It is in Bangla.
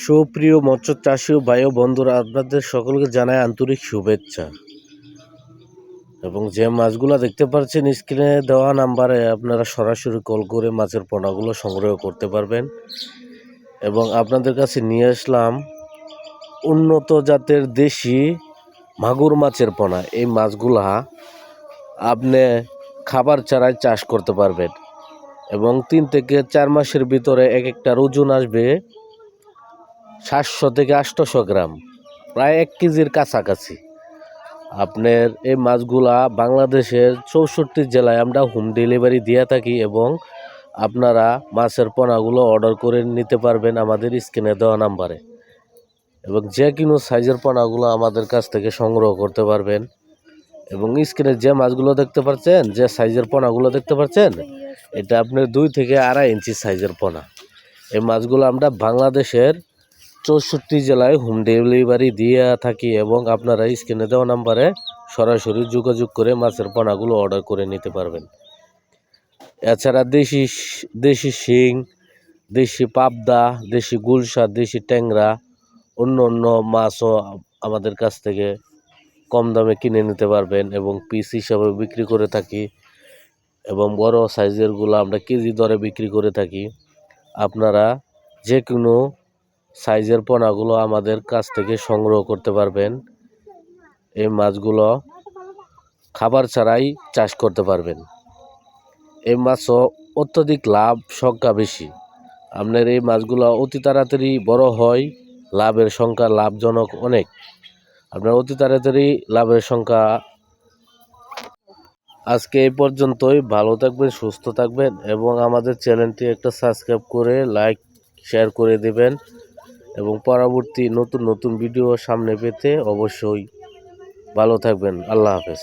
সুপ্রিয় মৎস্য চাষী ও ভাই ও বন্ধুরা, আপনাদের সকলকে জানাই আন্তরিক শুভেচ্ছা। এবং যে মাছগুলো দেখতে পাচ্ছেন স্ক্রিনে দেওয়া নাম্বারে আপনারা সরাসরি কল করে মাছের পোনাগুলো সংগ্রহ করতে পারবেন। এবং আপনাদের কাছে নিয়ে আসলাম উন্নত জাতের দেশি মাগুর মাছের পোনা। এই মাছগুলা আপনি খাবার ছাড়াই চাষ করতে পারবেন এবং 3 থেকে 4 মাসের ভিতরে এক একটার ওজন আসবে 700 থেকে 800 গ্রাম, প্রায় 1 কেজির কাছাকাছি। আপনার এই মাছগুলা বাংলাদেশের 64 জেলায় আমরা হোম ডেলিভারি দিয়ে থাকি এবং আপনারা মাছের পোনাগুলো অর্ডার করে নিতে পারবেন আমাদের স্ক্রিনে দেওয়া নাম্বারে। এবং যে কোনো সাইজের পোনাগুলো আমাদের কাছ থেকে সংগ্রহ করতে পারবেন। এবং স্ক্রিনে যে মাছগুলো দেখতে পাচ্ছেন, যে সাইজের পোনাগুলো দেখতে পাচ্ছেন, এটা আপনার 2 থেকে 2.5 ইঞ্চি সাইজের পোনা। এই মাছগুলো আমরা বাংলাদেশের 64 জেলায় হোম ডেলিভারি দিয়ে থাকি এবং আপনারা স্ক্রিনে দেওয়া নাম্বারে সরাসরি যোগাযোগ করে মাছের পোনাগুলো অর্ডার করে নিতে পারবেন। এছাড়া দেশি শিং, দেশি পাবদা, দেশি গুলশা, দেশি ট্যাংরা, অন্য অন্য মাছও আমাদের কাছ থেকে কম দামে কিনে নিতে পারবেন এবং পিস হিসাবে বিক্রি করে থাকি। এবং বড় সাইজেরগুলো আমরা কেজি দরে বিক্রি করে থাকি। আপনারা যে কোনো সাইজের পোনাগুলো আমাদের কাছ থেকে সংগ্রহ করতে পারবেন। এই মাছগুলো খাবার ছাড়াই চাষ করতে পারবেন। এই মাছও অত্যধিক লাভ সংখ্যা বেশি। আপনার এই মাছগুলো অতি তাড়াতাড়ি বড় হয়, লাভের সংখ্যা লাভজনক অনেক। আপনার অতি তাড়াতাড়ি লাভের সংখ্যা। আজকে এই পর্যন্তই। ভালো থাকবেন, সুস্থ থাকবেন এবং আমাদের চ্যানেলটি একটা সাবস্ক্রাইব করে লাইক শেয়ার করে দেবেন। এবং পরবর্তী নতুন নতুন ভিডিও সামনে পেতে অবশ্যই ভালো থাকবেন। আল্লাহ হাফেজ।